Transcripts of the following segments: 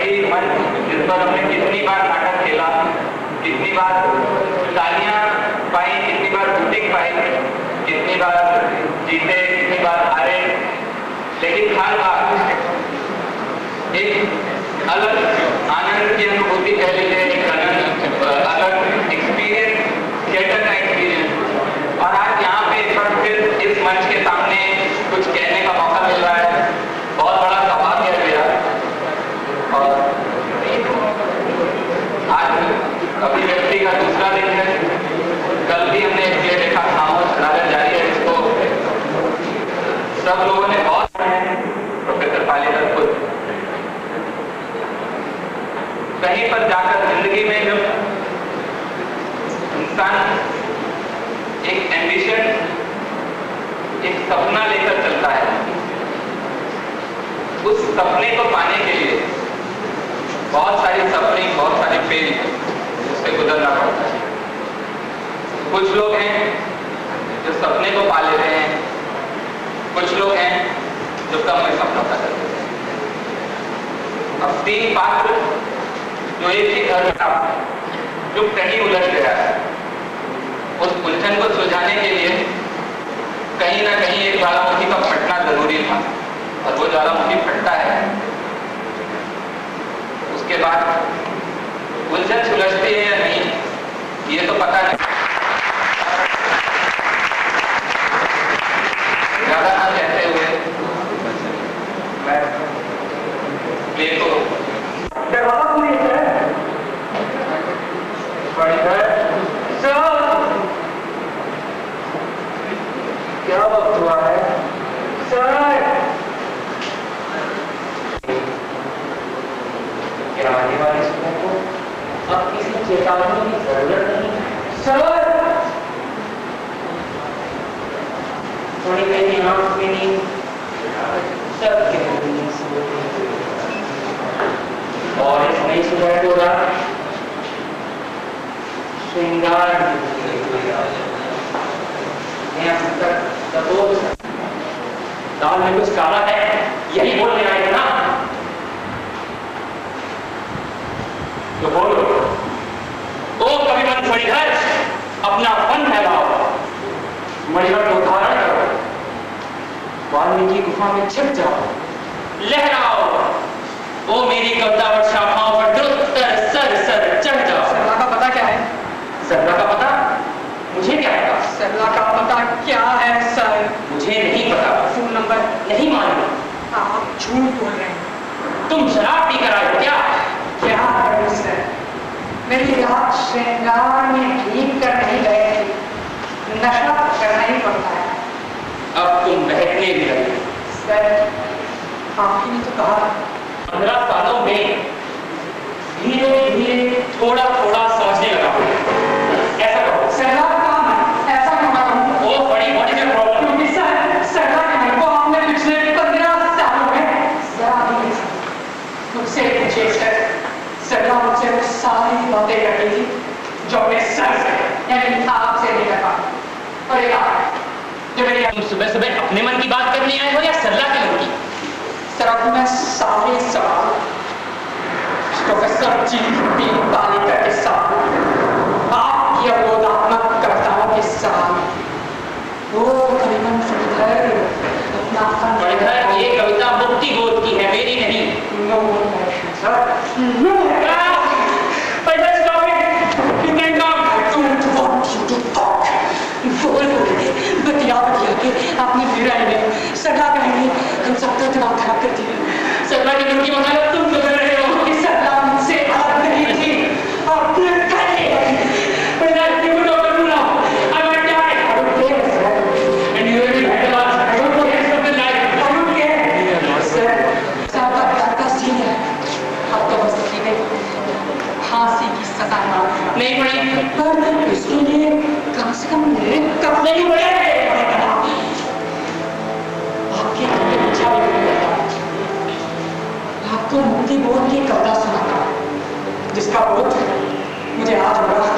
वही मंच जिस पर हमने कितनी बार नाटक खेला, कितनी बार तालियां पाई, कितनी बार शूटिंग पाई, कितनी बार जीते, कितनी बार हारे, लेकिन हर बार एक अलग आनंद की अनुभूति कह लीजिए, एक अलग एक्सपीरियंस, थिएटर का एक्सपीरियंस। और आज यहाँ पे इस वक्त फिर इस मंच के सामने कुछ कहने का मौका मिल रहा है, बहुत बड़ा सौभाग्य है मेरा। और आज अभिव्यक्ति का दूसरा दिन है। कल भी हमने एक देखा, खामोश नाटक जारी है, इसको सब लोगों ने बहुत पढ़ा है। प्रोफेसर पालेकर खुद कहीं पर जाकर जिंदगी में जब इंसान एक एम्बिशन, एक सपना लेकर चलता है, उस सपने को पाने के लिए बहुत सारी सफरिंग, बहुत सारी फेल उससे गुजरना पड़ता है। कुछ लोग हैं जो सपने को पा लेते हैं, कुछ लोग हैं जो कम में समझौता करते हैं। अब 3 पात्र जो एक ही घर का जो कहीं उलझ गया है, उस उलझन को सुलझाने के लिए कहीं ना कहीं एक ज्वालामुखी का फटना जरूरी था। और वो ज्वालामुखी फटता है, उसके बाद उलझन सुलझती है या नहीं ये तो पता नहीं। ज्यादा ना कहते हुए मैं प्ले को क्या वक्त हुआ है सर? क्या आने वाले समय को अब किसी चेतावनी की जरूरत नहीं सर? थोड़ी मेरी आंख में नहीं, सब के और इसमें सुबह को रात श्रृंगार दाल में कुछ काला है, यही बोलने आए थे ना? तो बोलो। ओ कभी मन फणिधर, अपना फन फैलाओ, मणिवर को धारण करो, वाल्मीकि गुफा में छिप जाओ, लहराओ, ओ मेरी कविता और शाखाओं पर द्रुतर सर सर चढ़ जाओ। सरला का पता क्या है? सरला का पता मुझे क्या पता? सरला का पता क्या है सर? मुझे नहीं पता। फोन नंबर नहीं मालूम। आप झूठ बोल रहे हैं। तुम शराब पी कर आए हो क्या? क्या करूं सर, मेरी रात श्रृंगार में ठीक कर नहीं गए थे, नशा करना ही पड़ता है। अब तुम बहकने भी लगे सर। आपने तो कहा 15 सालों में धीरे धीरे थोड़ा थोड़ा समझने लगा। ऐसा करो सर, ऐसा क्यों करूं? ओ बड़ी व्हाट इज योर प्रॉब्लम? क्योंकि सर सरकार को आपने पिछले 15 सालों में जरा भी मुझसे पूछे सर। सरकार मुझसे वो सारी बातें करती थी जो अपने सर से यानी आपसे नहीं कर पाती। और एक आप जो मेरी, तुम सुबह सुबह अपने मन की बात करने आए हो या सरला के मन की? सर अब मैं सारे सवाल प्रोफेसर जी पालेकर के साथ, आपकी अवरोधात्मक कविताओं के साथ, वो कविमन फणिधर अपना फणिधर, ये कविता मुक्ति बोध की है, मेरी नहीं। नो सर, नो आपने फिर आए में सरला कहेंगे हम सबका दिमाग खराब कर दिया। सरला की लड़की वकालत तुम तो कर रहे हो कि सरला मुझसे अलग नहीं थी और फिर कैसे पर ना क्यों डॉक्टर बुलाओ? I might die. I don't care sir. And you will have to ask. I don't care something like. I don't care. Sir, सादा का सीन है। अब तो बस सीधे फांसी की सजा नहीं पड़ी, पर इसके लिए कम से कम मेरे कब नहीं पड़े। आपको मुक्ति बोध की कविता सुनाता जिसका बोध मुझे आज हो रहा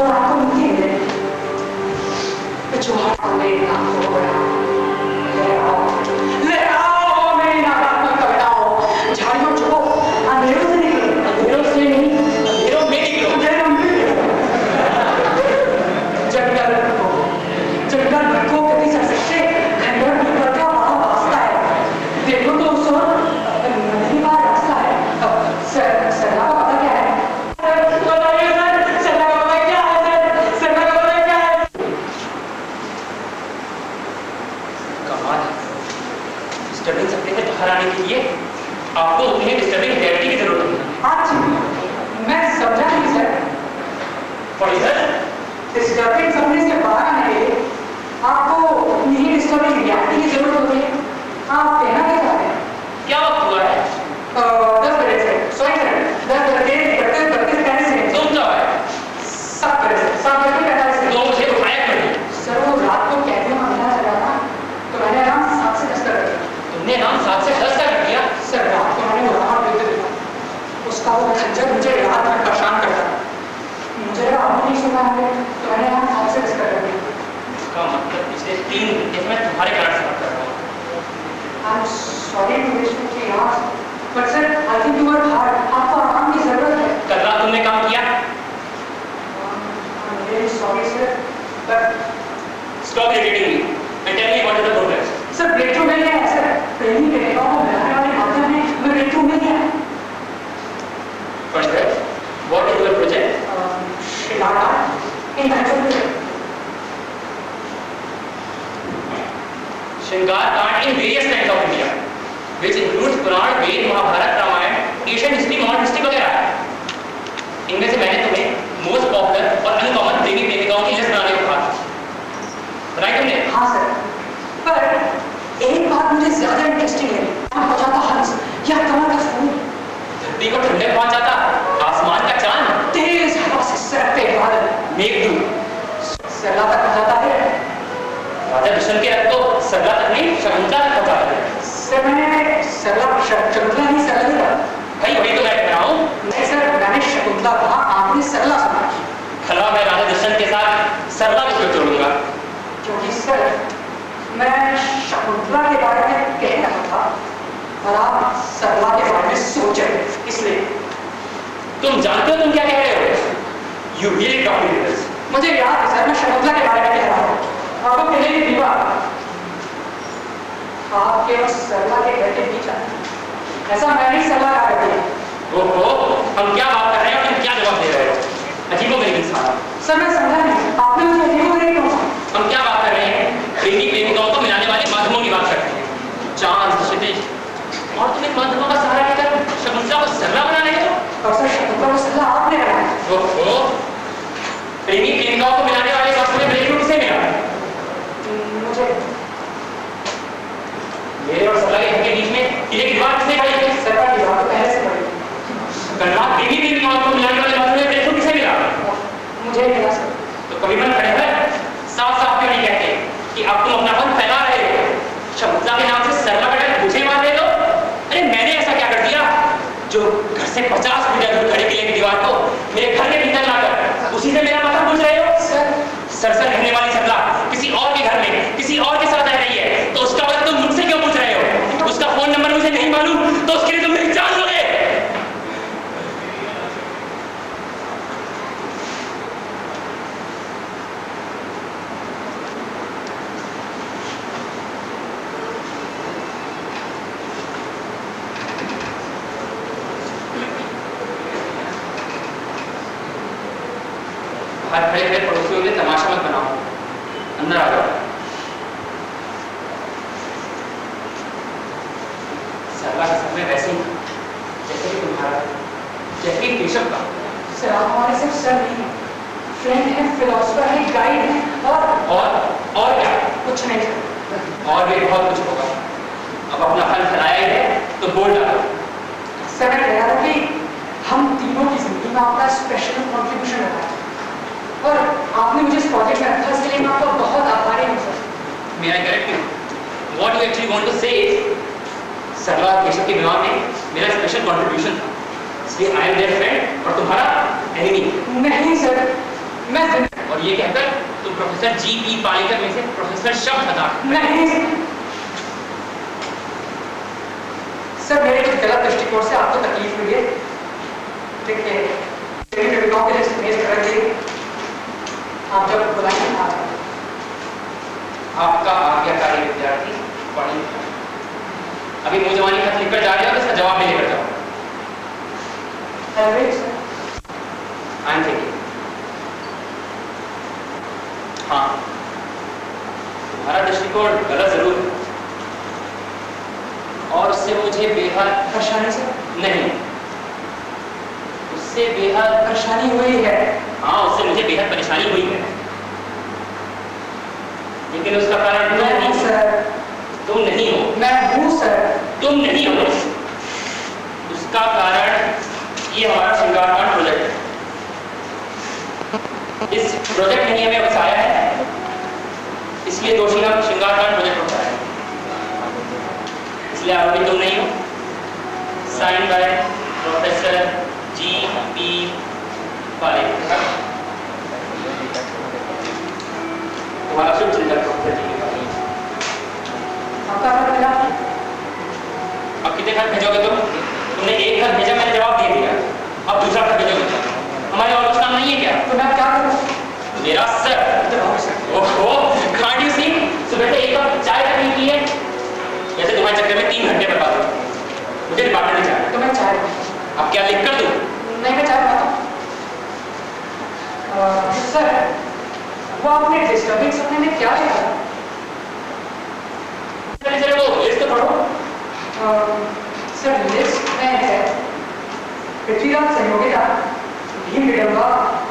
और आपको मुक्ति मिले जो ले आओ मेरी नकारात्मक कविताओं, झाड़ियों चुको डिस्टर्बिंग सत्य से बाहर आने के लिए आपको उन्हें डिस्टर्बिंग रियलिटी की जरूरत है। हाँ जी, मैं समझा नहीं सर। और सर डिस्टर्बिंग सपने से बाहर आने के लिए आपको नहीं डिस्टर्बिंग रियलिटी की जरूरत होती है। आप कहना क्या चाहते हैं? क्या वक्त हुआ है? 10 बजे से, सॉरी सर, 10 बजे 32 सेकंड। तुम क्या है? 7 बजे से 7 बजे 45 सेकंड। तो मुझे उठाया क्यों नहीं? सर वो रात को कैफे में अंधेरा चला था, तो मैंने अलार्म 7 से 10 कर दिया। तुमने अलार्म 7 से 10 कर दिया? सर रात को मैंने वो अलार्म देख दिया, उसका वो खंजर मुझे रात भर परेशान करता। मुझे लगा आप नहीं सुना है, तो मैंने अलार्म 7 से 10 कर दिया। इसका मतलब पिछले 3 घंटे से मैं तुम्हारे कारण से बात कर रहा हूँ। I'm sorry to waste your hours, but sir, I think you work hard. आपको आराम की जरूरत है। कल रात तुमने काम किया? I'm really sorry sir, but Stop irritating me and tell me what is the progress. sir breakthrough मिल गया है सर। प्रेमी प्रेमिकाओं को मिलाने वाले माध्यम में breakthrough मिल गया है। First step, what is your project? Sri Lanka international श्रृंगार कांड in various lands of India, which includes Purana, Veda, Mahabharata, Ramayana, Asian history, modern history वगैरह। इनमें से मैंने तुम्हें मोस्ट पॉपुलर और अनकॉमन प्रेमी प्रेमिकाओं की लिस्ट बनाने को कहा। बनाई तुमने? हाँ सर, पर एक बात मुझे ज्यादा इंटरेस्टिंग है। पहुंचाता हंस या कमल का फूल, धरती को ठंडक पहुंचाता आसमान का चांद, तेज हवा से सर पे बादल, मेघदूत सरला तक पहुंचाता है। राजा दशरथ के रथ को सरला तक नहीं शकुंतला तक पहुंचाता है। सर मैंने सरला शकुंतला नहीं सरला नहीं कहा। भाई वही तो मैं कह रहा हूँ। नहीं सर, मैंने शकुंतला कहा, आपने सरला सुना। भला मैं राजा दशरथ के साथ सरला को क्यों जोड़ूंगा? क्योंकि सर मैं शकुंतला के बारे में कह रहा था और आप सरला के बारे में सोच रहे थे, इसलिए। तुम जानते हो तुम क्या कह रहे हो? You really talk to this. मुझे याद है सर, मैं शकुंतला के बारे में कह रहा हूँ। आपको कहने की दीवार आपके और सरला के घर के बीच आया, ऐसा मैं नहीं सरला कहा करती। ओहो, हम क्या बात कर रहे हैं और तुम क्या जवाब दे रहे हो? अजीबोगरीब इंसान। सर मैं समझा नहीं, आपने मुझे अजीबोगरीब क्यों कहा? हम क्या बात कर रहे हैं? प्रेमी प्रेमिकाओं को मिलाने वाले माध्यमों की बात करते हैं, चांद, क्षितिज, और तुम इन माध्यमों का सहारा लेकर शकुंतला को सरला बना रहे हो? और सर शकुंतला को सरला आपने बनाया। ओहो, प्रेमी प्रेमिकाओं को मिलाने वाले माध्यम में ब्रेकथ्रू किसे मिला? मुझे मेरे और सरला के घर के बीच में किले की दीवार किसने खड़ी की? सरला की दीवार तो पहले से पड़ी। कल रात प्रेमी प्रेमिकाओं को मिलाने वाले माध्यम में ब्रेकथ्रू किसे मिला? मुझे मिला सर। तो कभी मन खड़े हैं साफ साफ क्यों नहीं कहते कि अब तुम अपना मन फैला रहे हो? शकुंतला के नाम से सरला बेटा मुझे मार रहे हो? अरे मैंने ऐसा क्या कर दिया जो घर से 50 मीटर दूर खड़े किले की दीवार को मेरे घर के भीतर लाकर उसी से मेरा माथा पूछ रहे हो? सर रहने वाली सरला किसी और के घर में किसी और के साथ रह रही है, तो उसका मतलब तुम मुझसे क्यों पूछ रहे हो? उसका फोन नंबर मुझे नहीं मालूम तो उसके लिए तुम मेरी जान लोगे? हर खड़े खड़े पड़ोसियों ने तमाशा मत बनाओ, अंदर आ जाओ। सरला का समय वैसे ही जैसे कि तुम्हारा, जैसे कि केशव का। सर आप हमारे सिर्फ सर नहीं, फ्रेंड है, फिलोसफर है, गाइड है, और क्या? कुछ नहीं सर। और भी बहुत कुछ होगा। अब अपना फल फैलाया ही है तो बोल डालो। सर मैं कह रहा था कि हम तीनों की जिंदगी में अपना स्पेशल कॉन्ट्रीब्यूशन रखा है और आपने मुझे इस प्रोजेक्ट में रखा, इसके लिए मैं आपका बहुत आभारी हूँ sir. May I correct you? What you actually want to say is, सरला और केशव के विवाह में मेरा स्पेशल कंट्रीब्यूशन था, इसलिए I am their friend और तुम्हारा एनिमी। नहीं सर, मैं और ये कहकर तुम प्रोफेसर जी.पी. पालेकर में से प्रोफेसर शब्द हटा। नहीं सर, मेरे कुछ गलत दृष्टिकोण से आपको तकलीफ हुई है, देखिए मेरी कविताओं के लिए स्पेस कर रखिए, आप जब बुलाएंगे आ जाएंगे। आपका आज्ञाकारी विद्यार्थी पढ़ी अभी मुंह जवानी खत लिखकर जा रहे हो तो इसका जवाब भी लेकर जाओ। I am thinking. हाँ, तुम्हारा दृष्टिकोण गलत जरूर है, उससे मुझे बेहद परेशानी से नहीं, उससे बेहद परेशानी हुई है। हाँ, उससे मुझे बेहद परेशानी हुई है, लेकिन उसका कारण तुम नहीं सर। तुम नहीं हो। मैं हूँ सर। तुम नहीं हो। उसका कारण ये हमारा श्रृंगारकांड प्रोजेक्ट है। इस प्रोजेक्ट ने हमें बचाया है, इसलिए दोषी हम श्रृंगारकांड प्रोजेक्ट होता है, इसलिए आरोपी तुम नहीं हो। Sign by professor G.P. Parekh. तुम्हारा शुभ चिंतन प्रोफेसर जी। आपका हाथ मिला। अब कितने खत भेजोगे तुम? तुमने एक खत भेजा, मैंने जवाब दे दिया, अब दूसरा खत भेजोगे? हमारे और कुछ काम नहीं है क्या? तो मैं क्या करूं? मेरा सर। ओहो, can't you see? सुबह से एक कप चाय तक नहीं पी है। वैसे तुम्हारे चक्कर में 3 घंटे बर्बाद हो। मुझे डिपार्टमेंट में जाना। तो मैं चाय। अब क्या लिख कर दूं? नहीं, मैं चाय बनाता हूं। सर, वो आपने डिस्टर्बिंग सपने में क्या देखा? सर वो लिस्ट तो पढ़ो। सर लिस्ट में है पृथ्वीराज संयोगिता, भीम विडंबा,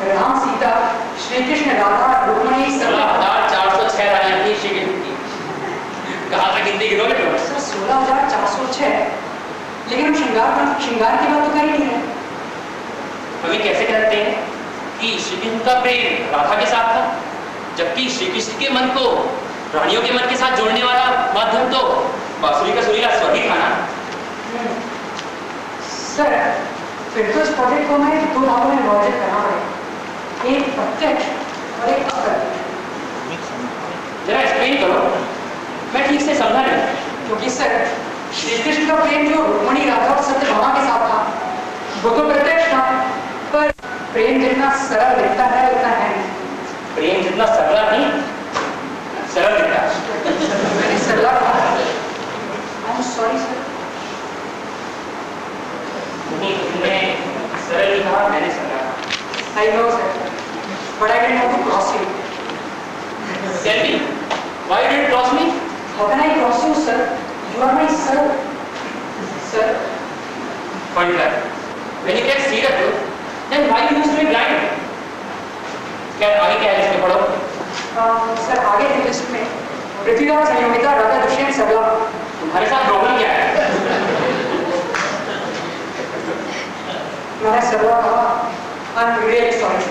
राम सीता, श्री कृष्ण राधा रुक्मणी 16,406 रानियां थी श्री कृष्ण की। कहाँ तक गिनती गिनोगे तुम? सर 16,406, लेकिन हम श्रृंगार की बात तो कर ही नहीं रहे। हम ये कैसे कहते हैं कि श्री कृष्ण का प्रेम राधा के साथ था, जबकि श्री कृष्ण के मन को रानियों के मन के साथ जोड़ने वाला माध्यम तो बांसुरी का सुरीला स्वर ही था ना। सर, फिर तो इस प्रोजेक्ट को मैं 2 भागों में विभाजित करना पड़ेगा, एक प्रत्यक्ष और एक अप्रत्यक्ष। जरा एक्सप्लेन करो, मैं ठीक से समझा नहीं। क्योंकि सर, श्री कृष्ण का प्रेम जो रुक्मणी राधा और सत्यभामा के साथ था, वो तो प्रत्यक्ष था, पर प्रेम जितना सरल दिखता है उतना है नहीं। प्रेम जितना सरल नहीं, सरल दिखता है। मैंने सरला कहा। I am sorry sir. तुमने सरल नहीं कहा, मैंने सरल कहा। I know sir, but I didn't want to cross you. Tell me, why did you cross me? How can I cross you sir? You are my sir. Sir, point कर। When you get serious, then why you used to be blind? क्या आगे क्या है list में पढ़ो? Sir आगे की list में पृथ्वीराज संयोगिता, राधा दुष्यंत सरला। तुम्हारे साथ प्रॉब्लम क्या है? मैंने सरला कहा। I am really sorry.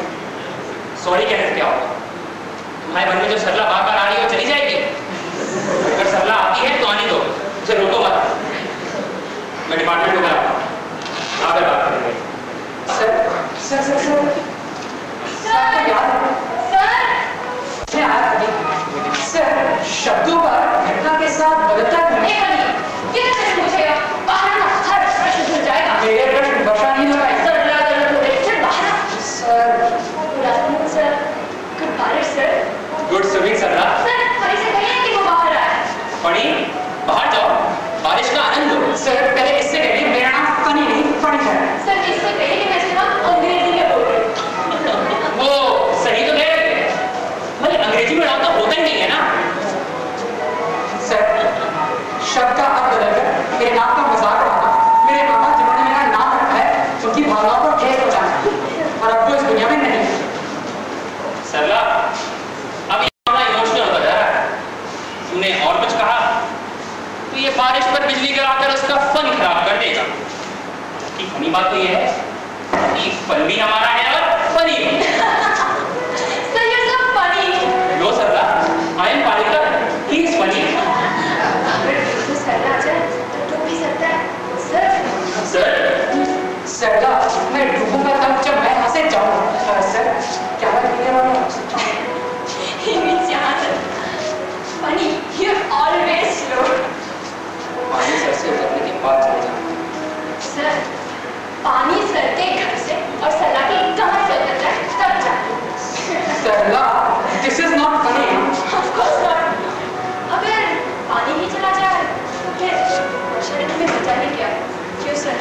Sorry कहने से क्या होगा? तुम्हारे मन में जो सरला बार-बार आ रही है वो चली जाएगी। अगर सरला आती है तो आने दो, उसे रोको मत। मैं डिपार्टमेंट को बुलाता हूँ, आगे बात करेंगे। सर सर सर सर आपको याद है? सर मैं आया था। सर, शब्दों का घटना के साथ बदलता है। ये कैसे पूछेगा? बाहर ना, हर प्रश्न सुन जाएगा। मेरे प्रश्न वर्षा नहीं लगाए। सर बाहर। Sir, good morning sir. Good swimming Sarla. Sir, Funny से कहिए कि वो बाहर आए। फनी, बाहर जाओ, बारिश का आनंद लो। सर, पहले इससे कहिए मेरा नाम फनी नहीं फनी है। सर, इससे पहले कि मैं सुना अंग्रेजी में बोल रही हूँ। वो सही तो कह रहे थे, मतलब अंग्रेजी में नाम तो होता ही नहीं है ना। सर, शब्द का अर्थ बदलकर मेरे नाम का मजाक उड़ाना, मेरे मामा जिन्होंने मेरा नाम रखा है उनकी भावनाओं को ठेस पहुंचाना, और अब वो इस दुनिया में नहीं है। सरला, अब ये मामला इमोशनल होता जा रहा है। तूने और कुछ कहा तो ये बारिश पर बिजली गिराकर उसका फन खराब कर देगा। कि फनी बात तो ये है कि फन भी हमारा है और फनी भी। सर, ये सब फनी। लो Sarla, I am Parikar, he is funny. तो सरला आ जाए तो डूब भी सकता है। सर, सरला, मैं डूबूंगा तब जब मैं यहाँ से जाऊँ। सर, क्या बात करने वाले हैं? he means यहाँ से फनी। You always slow. पानी सर से उतरने के बाद चले जाना। सर, पानी सर के घर से और सरला की कमर से उतर जाए तब जाए। सरला, this is not funny. Of course not. अगर पानी ही चला जाए तो फिर वर्षा ऋतु में मजा नहीं क्या? क्यों सर?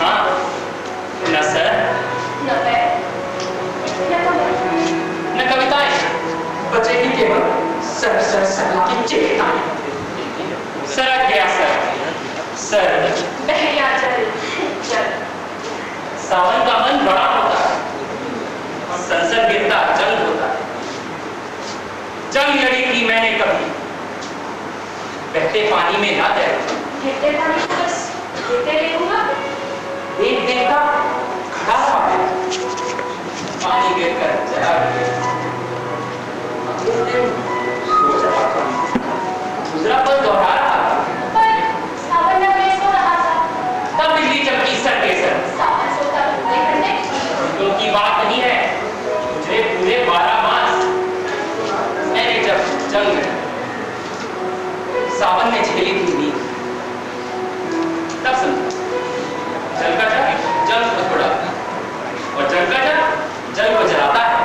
हाँ, न सर, न पैर, न कमर, न कविताएं, बचेगी केवल सरला की चेताएं। सरक गया सर। सर बहरिया जल जल। सावन का मन बड़ा होता है, संसद गिरता जंग होता है। जंग लड़ी थी मैंने कभी, बहते पानी में ना तैरता। गिरते पानी को बस गिरते देखूंगा। देख देखता खड़ा था मैं, पानी गिरकर जला गया। अगले दिन सोच रहा था, गुजरा पल दोहरा रहा था। पर सावन में मैं सो रहा था। तब बिजली चमकी सर के सर। सावन सोता पूरे घंटे। घंटों की बात नहीं है, मुझे पूरे 12 मास। मैंने जब जंग सावन में झेली थी नींद, तब समझा जल का जल जल को छुड़ाता है और जल का जल जल को जलाता है।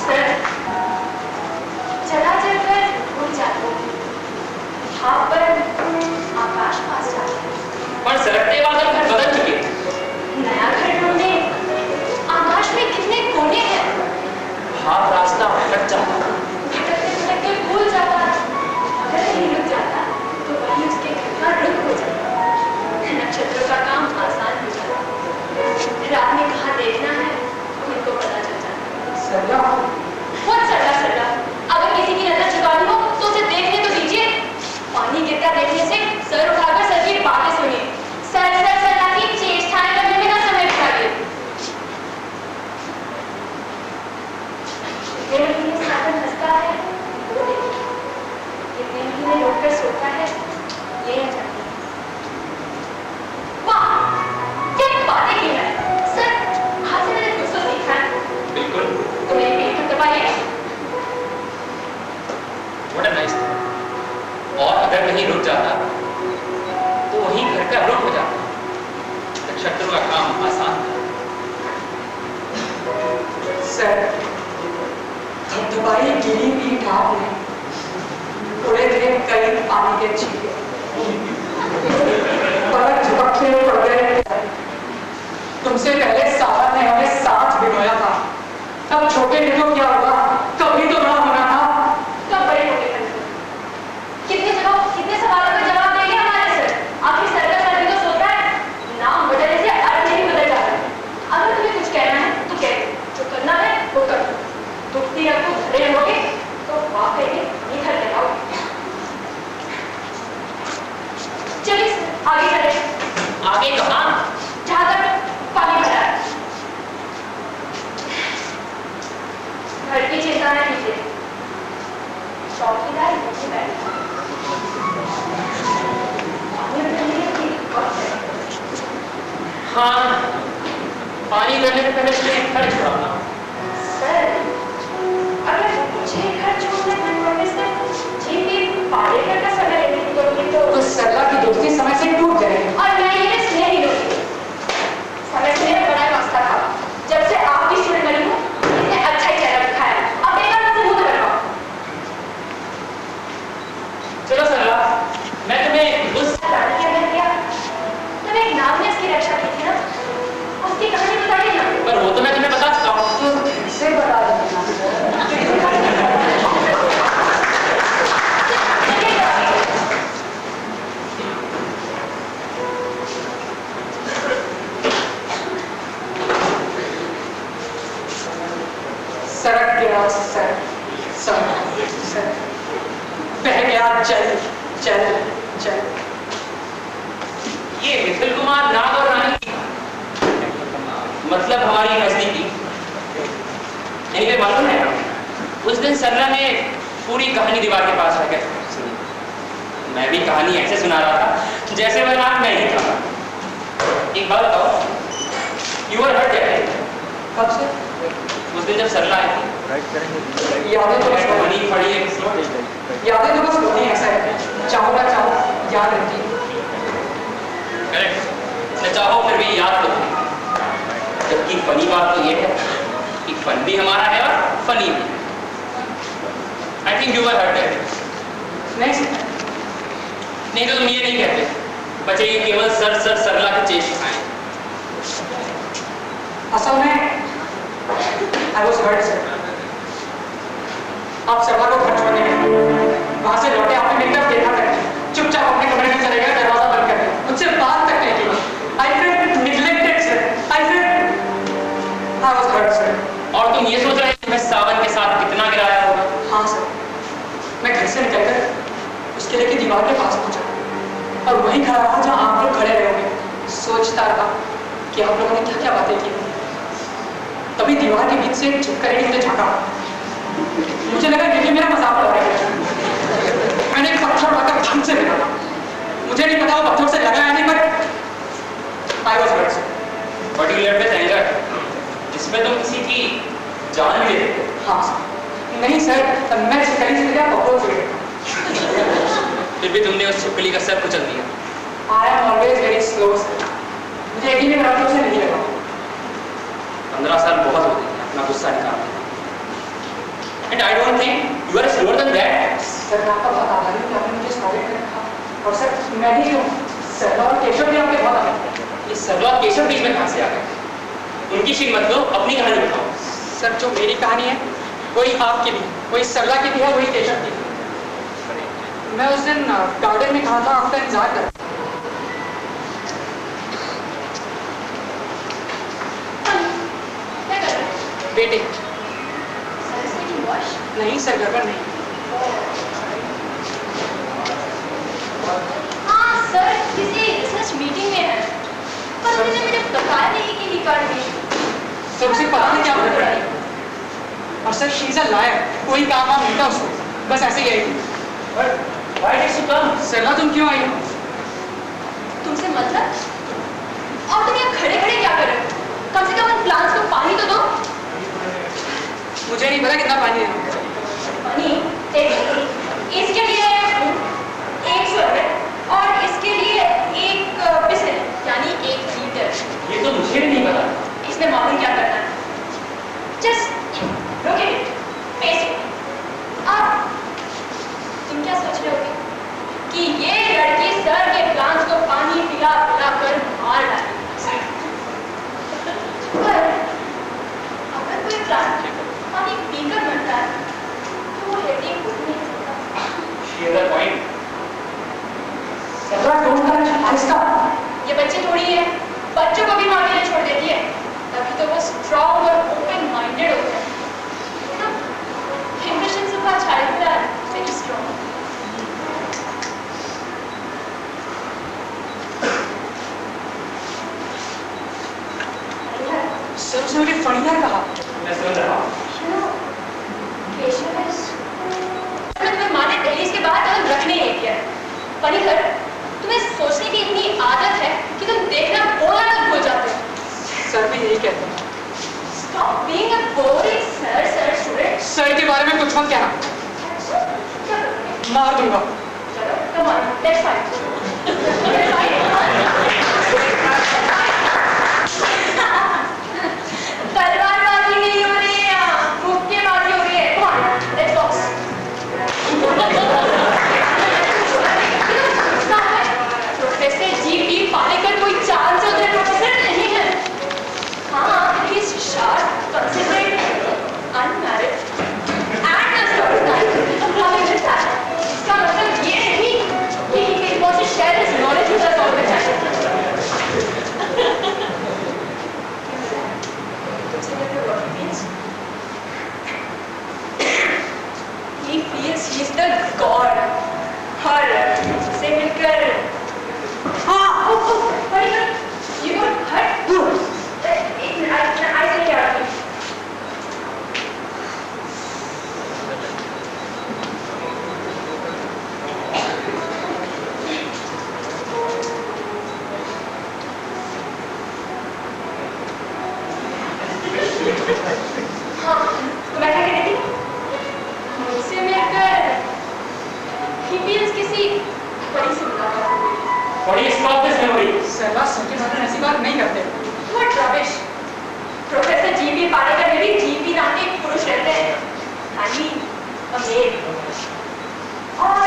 सर चला जलकर भूल जाते हैं, भाप पर आकाश पास जाते हैं। पर सरकते बादल घर बदल चुके, नया घर ढूंढने आकाश में कितने कोने हैं। हाथ रास्ता भटक जाता, भटकते भटकते भूल जाता। अगर कहीं रुक जाता तो वही उसके घर का रुख हो जाता। नक्षत्रों का काम आसान हो जाता। रात में कहाँ देखना है खुद को पता चल जाता। सरला, बहुत सरला सरला। अगर किसी की नजर झुकानी हो तो उसे देखने तो दीजिए। पानी गिरता देखने से सर उठाकर सर की बातें सुनिए। सर सर सरला की चेष्टाएं करने में ना समय बिताइए। कितने महीने सावन हंसता है वो देखिए, कितने महीने रोककर सोता है ये न जानिए। वाह क्या बातें की है सर, आज से मैंने कुछ तो सीखा है। बिल्कुल। तो मेरी पीठ पर दबाइए। What a nice thing. और अगर कहीं रुक जाता तो वही घर का रुख हो जाता। नक्षत्रों का काम आसान था। सर धबधबाई गीली पीठ आपने उड़े थे कई पानी के छींटे, पलक झपकते पड़ गए। तुमसे पहले सावन ने हमें साथ भिगोया था, तब छोटे थे तो क्या हुआ, कभी तो बड़ा होना था। कब बड़े हो गए कितने सवालों का जवाब देंगे हमारे सर। आखिर सर का सर भी तो सोता है, नाम बदलने से अर्थ नहीं बदल जाता। अगर तुम्हें कुछ कहना है तो कह दो, जो करना है वो कर दो। दुखती रखो धरे रहोगे तो वाकई में निखर के आओ। चलिए सर आगे चले। आगे कहाँ? जहाँ तक पानी भरा है। घर की चिंता न कीजिए, चौकीदार नीचे बैठा। हाँ, पानी करने से पहले तुम्हें घर छुड़ाना। सर, अगर मुझे घर छोड़ने पर पड़ने से जीपी पाले घर का समय लेने तो सरला की दोस्ती समय से टूट जाएगी। और मैं ये स्नेह ही लूंगी। समय से बड़ा रास्ता था। जब से आपकी स्टूडेंट बनी हूँ, इसने अच्छा ही चेहरा दिखाया। अब एक बार मुझे मुंह तो लगाओ। चलो सरला, मैं तुम्हें उस रानी क्या कर दिया? तब एक नाम ने इसकी रक्षा की थी ना? उसकी कहानी बताइए ना। पर वो तो मैं तुम्हें बता चुका हूँ। तो फिर से बता देना। सड़क गया सर, सर बह गया जल जल जल। ये मिथिल कुमार नाग और रानी की मतलब हमारी नजदीकी। इन्हें मालूम है, उस दिन सरला ने पूरी कहानी दीवार के पास रखकर सुनी। मैं भी कहानी ऐसे सुना रहा था जैसे वह रात मैं ही था। एक बात बताओ, यू वर हर्ट दैट? कब से? उस दिन जब सरला आई थी। यादें तो बस बनी पड़ी है यादें तो बस बनी ऐसा है, चाहो ना चाहो याद रहती है। करेक्ट, न चाहो फिर भी याद तो है। जबकि फनी बात तो ये है कि फन भी हमारा है और फनी भी। I think you were hurt that. नहीं तो तुम ये नहीं कहते, बचे ये केवल सर सर सरला के चेष्टाएं। असल में I was hurt sir। आप सरला को घर छोड़ने गए, वहां से लौटे आपने मेरी तरफ देखा कर चुपचाप अपने कमरे में चले गए, दरवाजा बंद किले की दीवार के पास पहुंचा और वहीं खड़ा रहा जहां आप लोग खड़े रहे होंगे। सोचता रहा कि आप लोगों ने क्या क्या बातें की। तभी दीवार के बीच से एक छिपकली ने मुझे झांका। मुझे लगा कि मेरा मजाक उड़ा रहा है। मैंने एक पत्थर उठाकर धम से फेंका। मुझे नहीं पता वो पत्थर से लगा या नहीं, पर I was hurt. But you led with anger, जिसमें तुम किसी की जान भी ले लेते। हाँ नहीं सर, मैं छिपकली से क्या बहुत हुए। फिर भी तुमने उस छिपकली का सर कुचल दिया। I am always very slow sir. मुझे यकीन नहीं मेरा उसे नहीं लगा। 15 साल बहुत होते हैं अपना गुस्सा निकालने। And I don't think you are slower than that. Sir मैं आपका बहुत आभारी हूँ कि आपने मुझे स्वागत में रखा। और सर मैं भी हूँ। सर और केशव भी आपके बहुत आभारी हैं। ये सरला और केशव बीच में कहाँ से आ गए? उनकी शीट मत लो, अपनी कहानी बताओ। सर जो मेरी कहानी है वही आपकी भी, वही सरला की भी है, वही केशव की भी। मैं उस दिन गार्डन में कहा था आपका इंतजार कर। क्या कर रहे हैं? बेटे सरस्वती वॉश? नहीं सर, गड़बड़ नहीं। हाँ सर, किसी रिसर्च मीटिंग में है, पर उन्होंने मुझे बताया नहीं कि डिपार्टमेंट। सर उसे पता नहीं क्या हो रहा है। और sir she is a liar, कोई काम वाम नहीं था उसको, बस ऐसे ही आई। Why did you come? सरला तुम क्यों आई? तुमसे मतलब? और तुम यहाँ खड़े खड़े क्या कर रहे हो? कम से कम उन प्लांट्स को पानी तो दो। मुझे नहीं पता कितना पानी है। पानी? इसके लिए एक स्वर्ग और इसके लिए एक बिस्किट, यानी 1 लीटर। ये तो मुझे भी नहीं पता। इसमें मालूम क्या करना है? Just look at it, face it. अब तुम क्या सोच रहे होगे कि ये लड़की सर के प्लांट्स को पानी पिला पिला कर मार डालेगी। पर अगर कोई प्लांट पानी पीकर मरता है तो वो हेडिंग हो नहीं सकता। She has a point. Sarla don't touch, आहिस्ता। ये बच्चे थोड़ी है, बच्चों को भी माँ के लिए छोड़ देती है, तभी तो वो स्ट्रॉन्ग और ओपन माइंडेड होते हैं। Impressions of our childhood are very strong. Sir उसने मुझे फणियार कहा। मैं सुन रहा हूँ। तुम्हें माँ ने दहलीज के बाहर कदम रखने नहीं दिया। फणिधर, तुम्हें सोचने की इतनी आदत है कि तुम देखना बोलना तक भूल जाते हो। सर भी यही कहते हैं। Stop being a boring sir student. Sir के बारे में कुछ मत कहना, क्या करोगे? मार दूंगा। चलो, come on, let's fight. Let's fight. तलवारबाजी नहीं हो रही है यहाँ, मुक्केबाजी हो रही है। Come on, let's box. Professor GP Palekar कोई चांस होते प्रोफेसर नहीं है। हाँ, he's sharp, considerate, unmarried, and a sort of guy. हमें मिलता है। इसका मतलब ये नहीं कि he wants to share his knowledge with us all the time. तुमसे मिलकर what he means? He feels he's the god. और तुमसे मिलकर हाँ, बड़ी you got hurt? I say yeah. हाँ, तो मैं क्या कह रही थी? मुझसे मिलकर he feels किसी बड़ी सी मुलाकात हो गई। बड़ी stop this memory. Sarla sir के साथ ऐसी बात नहीं करते। What rubbish! Professor GP Palekar में भी जीपी नाम के एक पुरुष रहते हैं, यानी अमीर। और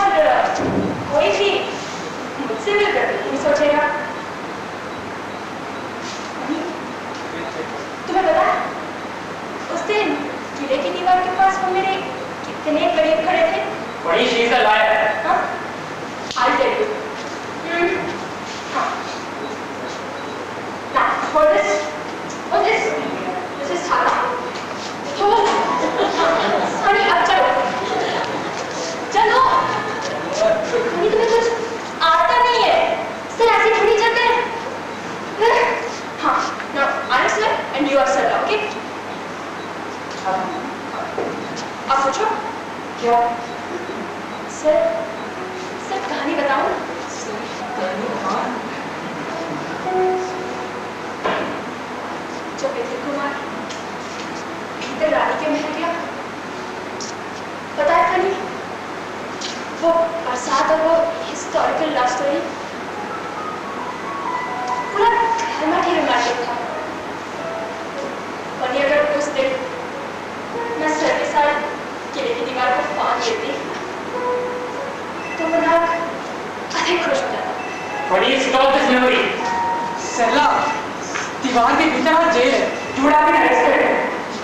कोई भी मुझसे मिलकर नहीं सोचेगा। तुम्हें पता है, उस दिन किले की दीवार के पास वो मेरे कितने करीब खड़े थे? बड़ी she is a liar. हाँ? I'll tell you. हाँ. Now, for this, this is Thala. तो, honey, अब चलो. चलो. क्या? सर कहानी बताऊं? कहानी बताओ। जब विजय कुमार भीतर रानी के महल गया, पता है फनी, वो बरसात और वो हिस्टोरिकल लव स्टोरी पूरा रोमांटिक रोमांटिक था। फनी, अगर उस दिन मैं सर के साथ किले की दीवार पर फान देती तो मैं अधिक खुश हो जाता। Funny, stop this memory. Sarla, दीवार के भीतर और जेल है। You would have been arrested.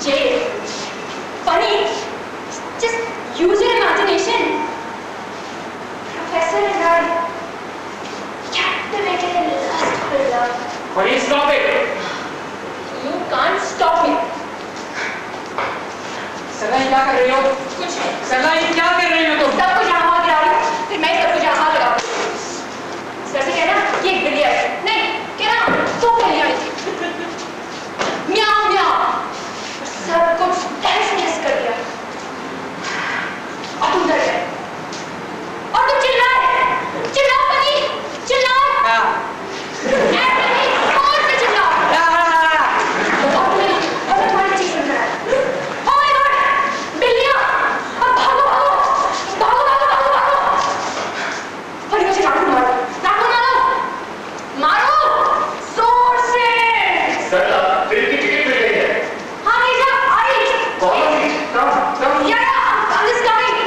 Jail. Funny. Just use your imagination. Professor and I captivated in lustful love. Fani, stop it. You can't stop me. सरला, ये क्या कर रही हो? कुछ नहीं। सरला, ये क्या कर रही हो तुम? सब कुछ यहाँ हाथ गिरा रही, फिर मैं सब कुछ यहाँ हाथ लगा। सर से कहना ये एक बिल्ली है। नहीं, कहना तो बिल्ली आई थी। म्याऊ म्याऊ। सब कुछ तहस नहस कर दिया। और तुम डर गए। और तुम चिल्लाए। चिल्लाओ फनी, चिल्लाओ। हाँ। ऐसे नहीं, जोर से चिल्लाओ। और तुम्हारी चीज सुन रहा है। Oh my God, बिल्लियाँ, अब भागो भागो, भागो भागो भागो भागो। फनी, मुझे राखू मारो, मारो, जोर से। सरला, ट्रेन की टिकट मिल गई है। हाँ मीजा, आई। कौन सी? कम। Yeah, I'm just coming.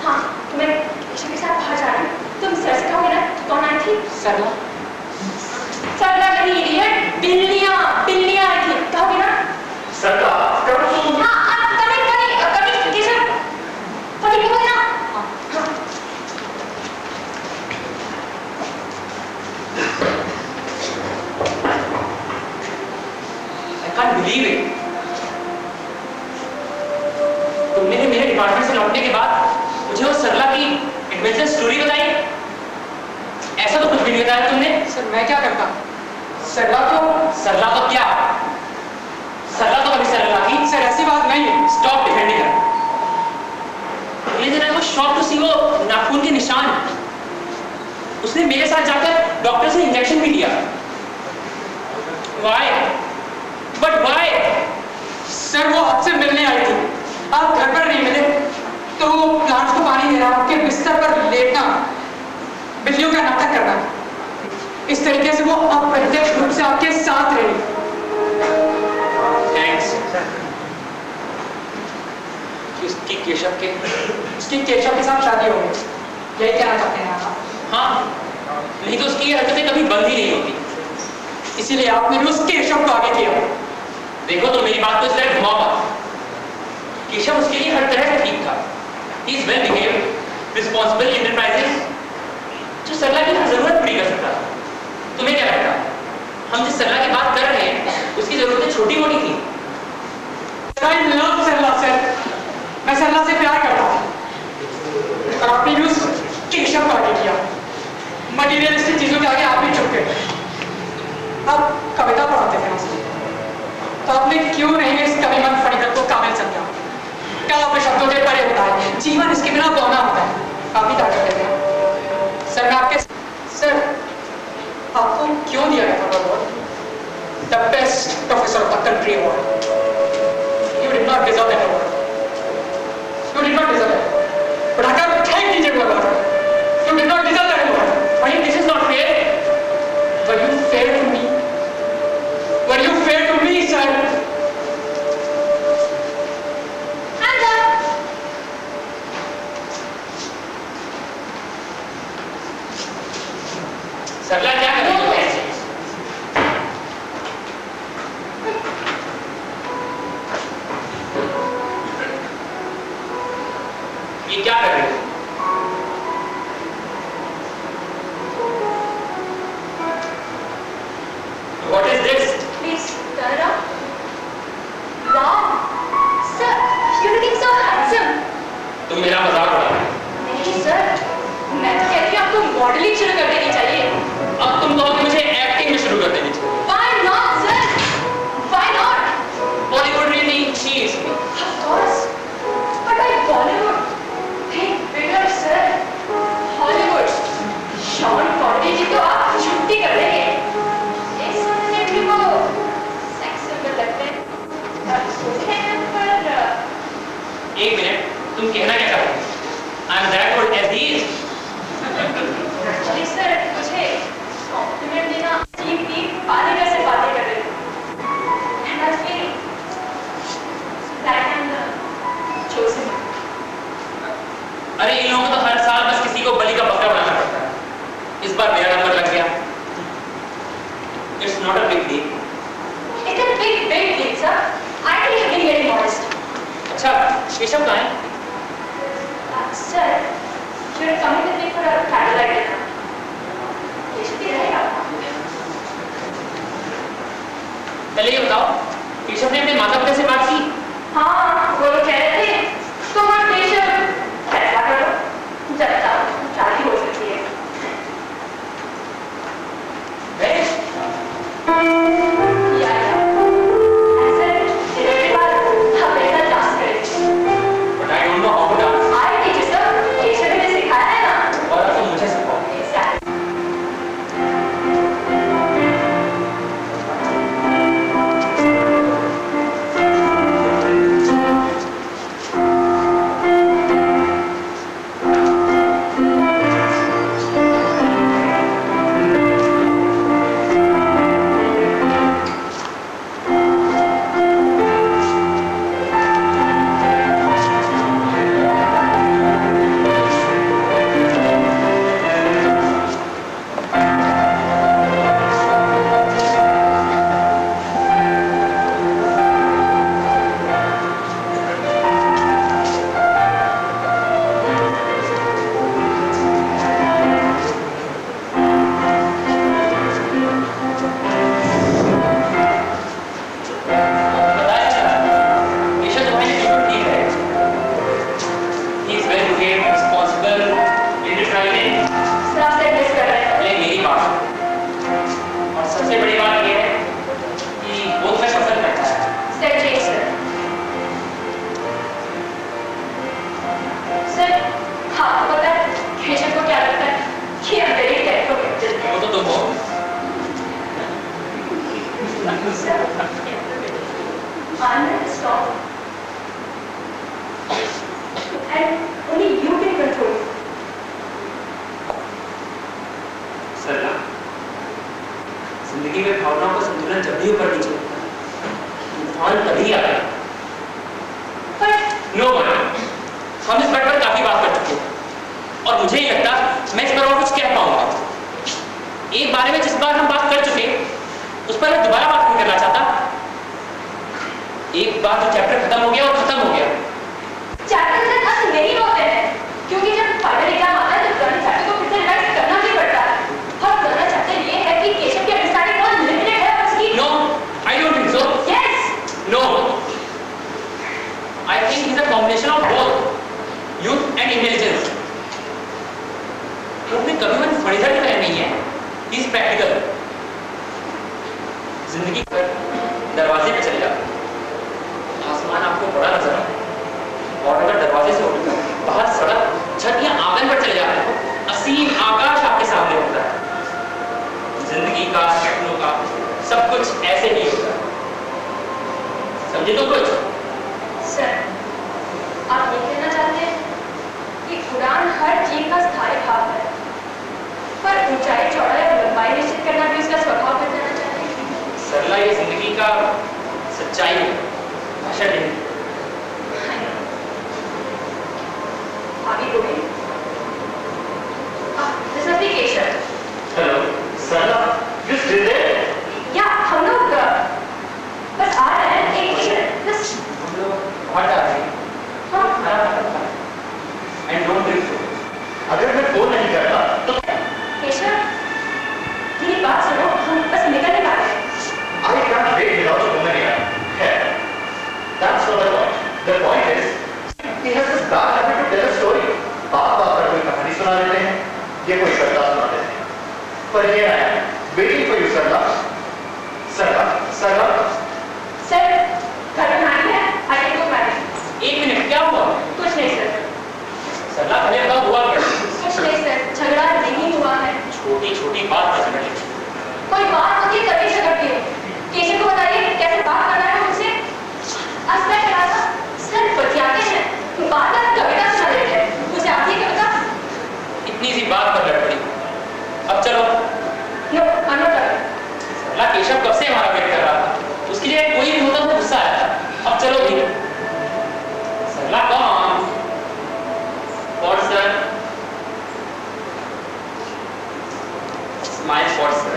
हाँ, मैं ईशा के साथ बाहर जा रही हूँ। तुम सर से कहोगे ना कौन आई थी? सरला, सरला नहीं, idiot, बिल्लियाँ आई थी, कहोगे ना? सरला, कम। हाँ, coming, केशव, फनी कहोगे ना? हाँ। I can't believe it. तुमने मेरे डिपार्टमेंट से लौटने के बाद मुझे वो सरला की एडवेंचर स्टोरी बताई। ऐसा तो कुछ भी नहीं बताया तुमने। सर मैं क्या करता? सरला तो क्या? सरला तो कभी सरला की। सर ऐसी बात नहीं है। स्टॉप डिफेंडिंग हर। लेकिन आई वाज शॉक्ड टू सी वो नाखून के निशान। उसने मेरे साथ जाकर डॉक्टर से इंजेक्शन भी लिया। Why? But why? सर वो आपसे मिलने आई थी, आप घर पर नहीं मिले तो वो प्लांट्स को पानी देना, आपके बिस्तर पर लेटना, बिल्लियों का नाटक करना, इस तरीके से वो अप्रत्यक्ष रूप से आपके साथ रही। Thanks. उसकी केशव के साथ शादी हो गई, यही कहना चाहते हैं आप? हाँ, नहीं तो उसकी हरकतें कभी बंद ही नहीं होती। इसीलिए आपने भी उस केशव को आगे किया। देखो तो मेरी बात तो इस तरह घुमाओ मत। केशव उसके लिए हर तरह से ठीक था। He is well behaved, responsible, enterprising, जो सरला की हर जरूरत पूरी कर सकता था। तुम्हें क्या लगता? हम जिस सरला की बात कर रहे हैं उसकी जरूरतें छोटी मोटी थी। I love सरला सर, मैं सरला से प्यार करता हूँ और आपने भी उस केशव को आगे किया। मटीरियलिस्टिक चीजों के आगे आप भी झुक गए। आप कविता पढ़ाते थे मुझे, तो आपने क्यों नहीं इस कविमन फणिकर को काबिल समझा? क्या आपने शब्दों के परे बताया? जीवन इसके बिना बौना होता है। काफी ताकत देते हैं सर। मैं आपके सर आपको क्यों दिया गया था award? The best professor of the country award. You did not deserve that award. You did not deserve it. But I can't thank you for that. You did not deserve that award. But this is not fair. Were you fair to me? Were you fair to me, sir? Hands up. सरला क्या कर रही है? not a big deal. It's a big deal, sir. I think you're being very modest. अच्छा, केशव कहाँ है? Sir, you're coming with me for a candlelight dinner. Keshav भी रहेगा? पहले ये बताओ, केशव ने अपने माता पिता से बात की? हाँ, वो लोग कह रहे थे, तुम और केशव फैसला करो, जब तक शादी हो सकती है। या ऐसे डिनर के बाद हम एक साथ डांस करेंगे। But I don't know how to dance. I teach you, sir. Keshav ने सिखाया है ना? और अब तुम मुझे सिखाओ। Exactly. जिंदगी में भावनाओं का संतुलन जब भी ऊपर नीचे होता है, तूफान तभी आता है। नो वन, हम इस बात पर काफी बात कर चुके हैं और मुझे नहीं लगता मैं इस पर और कुछ कह पाऊंगा। एक बारे में जिस बार हम बात कर चुके उस पर मैं दोबारा बात नहीं करना चाहता। एक बार जो चैप्टर खत्म हो गया और खत्म हो गया। चैप्टर से खत्म नहीं होते हैं क्योंकि जब फाइनल एग्जाम आता है तो पुराने चैप्टर को फिर से रिवाइज करना भी पड़ता है। और पुराना चैप्टर ये है कि केशव की अंडरस्टैंडिंग बहुत लिमिटेड है और उसकी no, I don't think so. Yes no, I think he is a combination of both youth and intelligence. वो अपने कभी मन फर्नीचर की तरह नहीं है, ही इज प्रैक्टिकल। जिंदगी पर दरवाजे पे चले जाते, आसमान आपको बड़ा नजर आता है और अगर दरवाजे से उठकर बाहर सड़क, छत या आंगन पर चले जाते हो, असीम आकाश आपके सामने होता है। जिंदगी का, सपनों का सब कुछ ऐसे ही होता है। समझे तो कुछ? सर, आप ये कहना चाहते हैं कि उड़ान हर चीज का स्थायी भाव है, पर ऊंचाई, चौड़ाई और लंबाई निश्चित करना भी उसका स्वभाव बताना चाहते हैं। सरला, ये जिंदगी का सच्चाई है, भाषा नहीं। आगे Govind, this must be Keshav. Hello Sarla, you still there? या हम लोग बस आ रहे हैं। एक मिनट बस। हम लोग बाहर जा रहे हैं। हाँ एंड डोंट ड्रिंक। अगर मैं फोन नहीं करता तो केशव, मेरी बात सुनो, हम बस निकलने वाले हैं। I can't wait without a woman here. That's not the point. The point is, he has this bad habit to tell a story. बात पर कोई कहानी सुना देते हैं, ये कोई कविता सुना देते हैं। पर ये आया, waiting for you, Sarla. Sarla, Sarla. Sir, घर में नानी है, I can go marry. एक मिनट, क्या हुआ? कुछ नहीं सर, सरला, पहले बताओ हुआ क्या? कुछ नहीं सर, झगड़ा नहीं हुआ है। छोटी छोटी बात पर झगड़ लेते। कोई बात होती है तभी झगड़ती हूँ। केशव को बताइए कैसे बात करना है मुझसे। आज मैं कहा था, सर बतियाते हैं, बात बात कविता सुना देते हैं। मुझे आती है कविता? इतनी सी बात पर लड़ पड़ी। अब चलो। No, I'm not coming. Sarla, Keshav कब से हमारा वेट कर रहा था, उसकी जगह कोई भी होता तो गुस्सा आया था। अब चलो भी। Sarla, come on. For sir, smile for sir.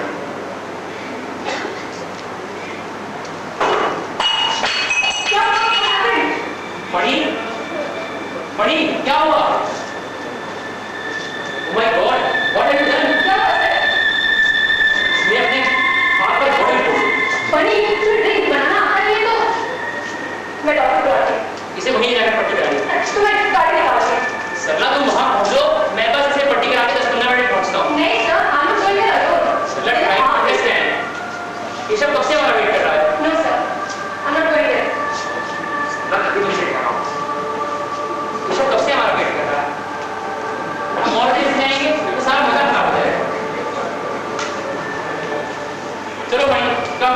चलो भाई कम।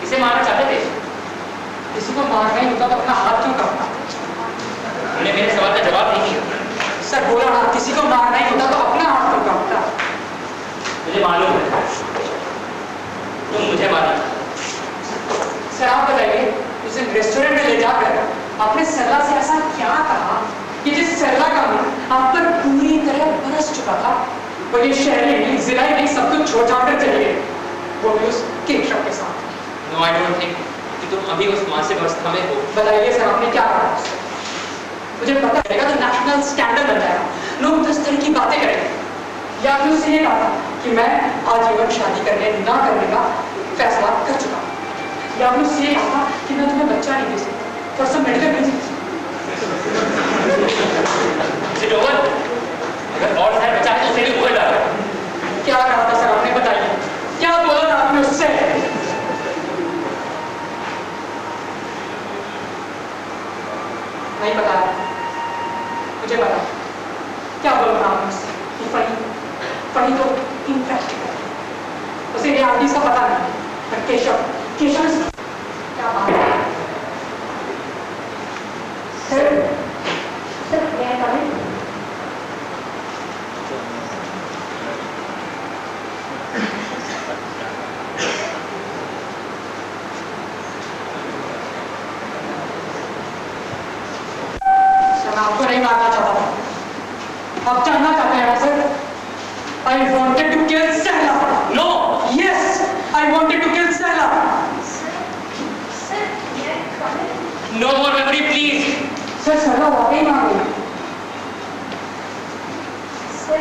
इसे मारना चाहते थे? किसी को मारना ही होता तो अपना हाथ क्यों काटता? उन्होंने मेरे सवाल का जवाब नहीं दिया। सर बोला ना, किसी को मारना ही होता तो अपना हाथ क्यों काटता? मुझे मालूम है तुम मुझे मारना। सर आप बताइए, उसे रेस्टोरेंट में ले जाकर आपने सरला से ऐसा क्या कहा कि जिस सरला का मुंह आप पर पूरी तरह बरस चुका था, वो ये शहर ही नहीं, जिला ही नहीं, सब कुछ छोड़ जाकर चली गई, वो भी उस केशव के साथ। नो आई डोंट थिंक कि तुम अभी उस मानसिक अवस्था में हो। बताइए सर आपने क्या कहा? मुझे पता चलेगा तो नेशनल स्कैंडल बन जाएगा, लोग इस तरह की बातें करेंगे। या आपने उससे ये कहा कि मैं आजीवन शादी करने ना करने का फैसला कर चुका हूँ, या आपने उससे ये कहा कि मैं तुम्हें बच्चा नहीं दे सकता फॉर सम मेडिकल रीजन। अगर और शायद बचा है तो उसे भी बोल डालो। क्या कहा था सर आपने? बताइए क्या बोला था आपने उससे? नहीं पता, मुझे पता क्या बोला था आपने उससे कि फनी तो इनफैक्टिकल, उसे ये आदमी का पता नहीं, पर केशव क्या बात है? सर मैं कमिंग। आपको नहीं मारना चाहता था, आप जानना चाहते हैं sir? I wanted to kill Sehla. No. Yes, I wanted to kill Sehla. Sir मैं coming. No more memory please. Sir Sehla वाकई मार गई। सर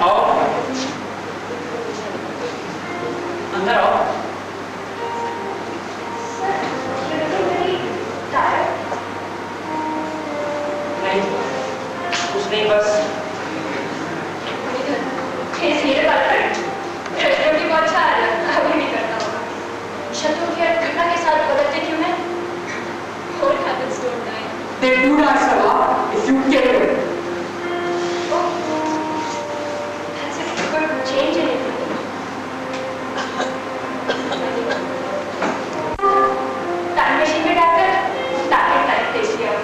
आओ अंदर आओ। नहीं कुछ नहीं, बस मेरे बात पर शत्रुओं की बहुत अच्छा अभी नहीं करता होगा। शत्रुओं की घटना के साथ बदलते क्यों है? What happens don't die. They do die, Sehla, if you kill them. Oh, that's a good change in everything. Time machine में डालकर ताकि टाइम तेज किया।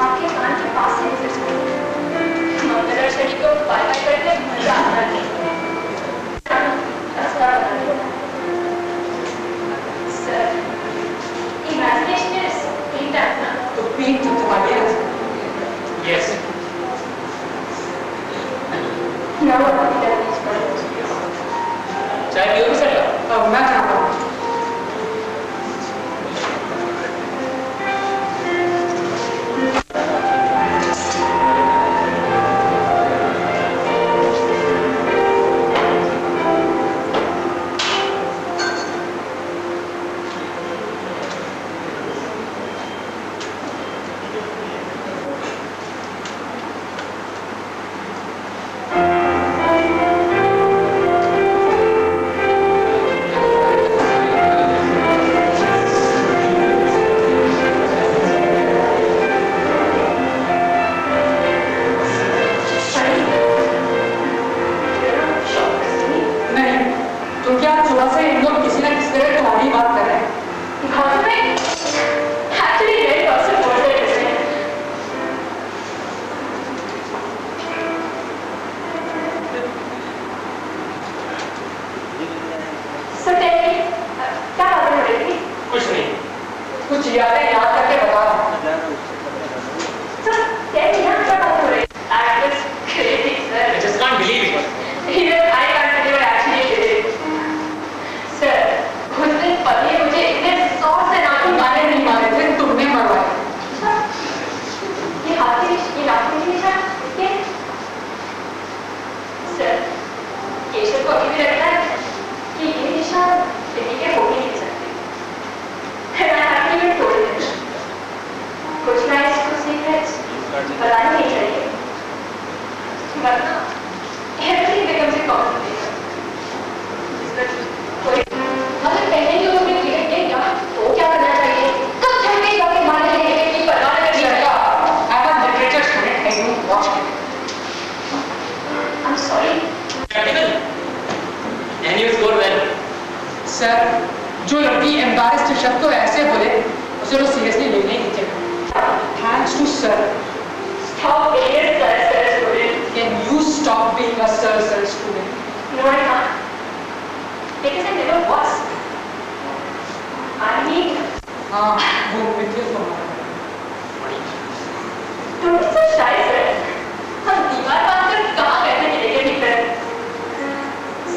आपके कान के पास से गुजर सकते मंगला शरीर को बाय बाय करके मजा आता है। Sir imagination is internal. तो पीठ तो तुम्हारी है। Yes Now what have you done these problems? चाय पियोगे सर? मैं चाहता हूँ And I have to even told him. Sir, जो लड़की एम्बैरेस्ड शब्द को ऐसे बोले उसे लोग सीरियसली लेने ही नहीं चाहिए। Thanks to sir. Stop being a sir student. Can you stop being a sir student? No, I can't. Because I never was. I need. हाँ, वो मिथिल को मारा। Don't be so shy, sir. हम दीवार बांध कर कहाँ बैठने चलेंगे भीतर?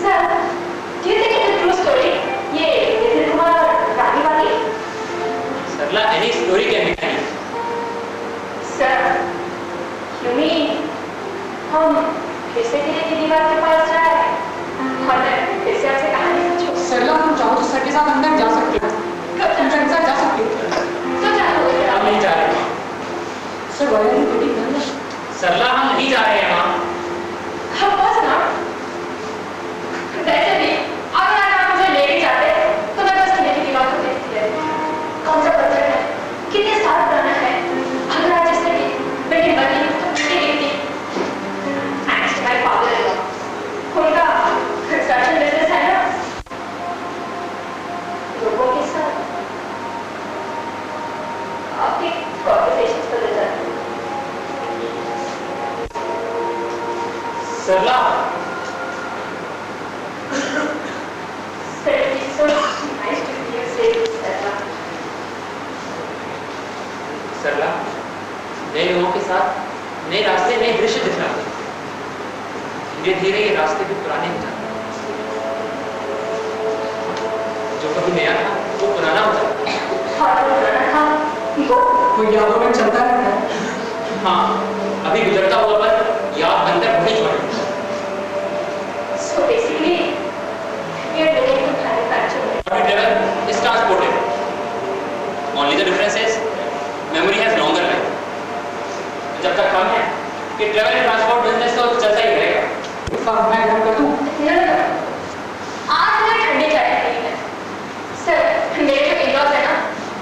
Sir, do you think it's a true story? ये मिथिल कुमार रानी वाली? सरला, any story can be funny. Sir, you mean हम फिर से किले की दीवार के पास जाए और मैं फिर से आपसे कहानी पूछूं? सरला, हम चाहो तो सर के साथ अंदर जा सकते हैं। कब तुम सर के साथ जा सकते हो। तो चाहो तो हम नहीं जा रहे। Sir, why are you getting nervous? सरला, हम नहीं जा रहे हैं वहाँ। Of course not. वैसे भी अगर आज आप मुझे ले भी जाते तो मैं बस किले की दीवार को देखती रहती। कौन सा पत्थर है? कितने साल पुराना है? अगर आज इससे भी मेरी बनी तो कितनी गिरती? Actually, my father-in-law, उनका construction business है ना? लोगों के साथ आपकी conversations बदल जाती हैं। सरला, Sir, it's so nice to hear you say this, Sarla. सरला, नए लोगों के साथ नए रास्ते, नए दृश्य दिख रहे हैं। धीरे धीरे ये रास्ते भी पुराने हो जाते हैं। जो कभी नया था वो पुराना हो जाता है। और जो पुराना था वो यादों में चलता रहता है। हाँ, अभी गुजरता हुआ पर याद बनकर वही जुड़ा है। So basically, we are willing to manufacture it. Travel is transported. Only the difference is memory has longer life. जब तक हम हैं कि ट्रैवल एंड ट्रांसपोर्ट बिजनेस तो चलता ही रहेगा। मैं घर कर दूँ? No. आज मैं ठंडी चाय पी है। Sir, मेरे जो in-laws हैं ना,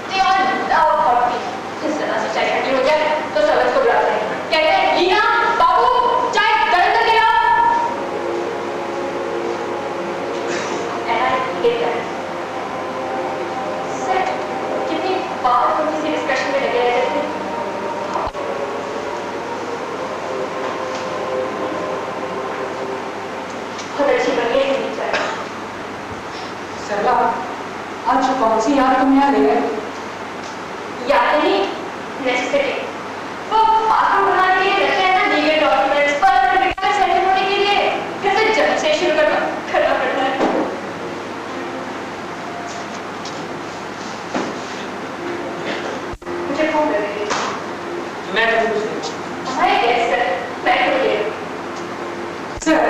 they all love hot tea. जिस तरह से चाय ठंडी हो जाए तो सर्वेंट्स को बुलाते हैं। कहते हैं, लीना, बाबू, चाय गर्म करके लाओ। And I hate that. Sir, कितनी बार हम किसी डिस्कशन में लगे रहते थे। बहुत अच्छी बनी है ये चाय। सरला, आज कौन सी याद तुम याद है? याद नहीं, नेसेसिटी। वो बाथरूम बनाने के लिए रखे हैं ना लीगल डॉक्यूमेंट्स, पर विक्टर सेरेमनी के लिए फिर से जब से शुरू करना पड़ता है। मुझे फोन कर दीजिए। मैं तो कुछ नहीं। हमारे गेस्ट सर, मैं खुद ले लूँ। सर,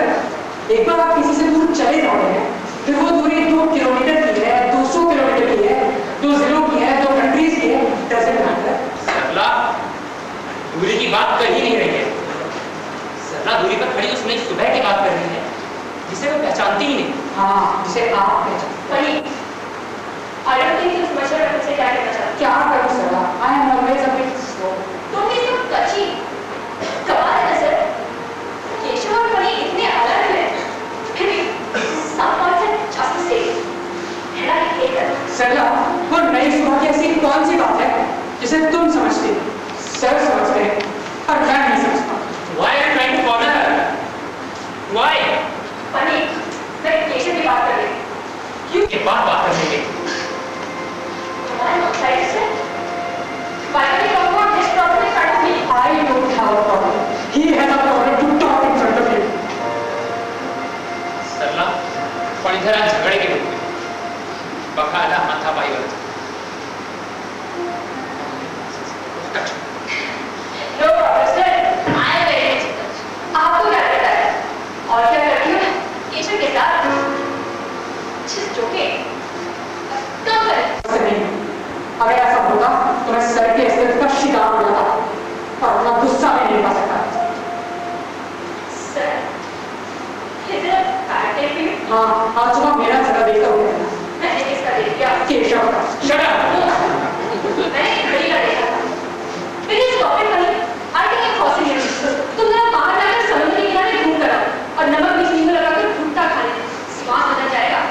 एक बार आप किसी से दूर चले जाते हैं, फिर वो दूरी 2 किलोमीटर की है, 200 किलोमीटर की है, 2 जिलों की है, 2 कंट्रीज की है, डजंट मैटर। सरला, दूरी की बात कर ही नहीं रही है। सरला दूरी पर खड़ी उस नई सुबह की बात कर रही है जिसे वो पहचानती ही नहीं। हाँ, जिसे आप पहचानते हैं। वही। I don't think उस मशहूर रकम से क्या कहना चाहती। क्या करूँ सरला? I am always a bit slow. तुम भी सब कच्ची। कमाल है ना सर? केशव और मणि इतने अलग हैं, फिर भी some points are just the same. And I hate that. सरला, वो नई सुबह की ऐसी कौन सी बात है जिसे तुम समझती, सर समझते हैं और मैं नहीं समझता? Why are you trying to corner her? Why? मणि, मैं केशव की बात कर रही हूँ। क्यों ये बात करने की? I'm outside, sir. Why are you talking about this problem in front of me? I don't have a problem. He has a problem to talk in front of you. सरला, और इधर आज झगड़े के रूप में बकायदा हाथापाई वाला। No problem, sir. I am very interested. आपको क्या लगता है? और क्या करती हूँ? केशव के साथ? Just joking. कब करें? ऐसे नहीं। अगर ऐसा होता तो मैं सर के अस्तित्व का शिकार हो जाता और अपना गुस्सा भी नहीं पा सकता। Sir, is it a bad day for you? हाँ, आज सुबह मेरा झगड़ा देखा हुआ है। मैंने किसका देख लिया? केशव का। Shut up! मैंने एक घड़ी का देखा था। Will you stop it, honey? I think it's possible. तुम जरा बाहर जाकर समुद्र के किनारे घूम कर आओ और नमक मिर्च नींबू लगाकर भुट्टा खा लेना। स्वाद बदल जाएगा।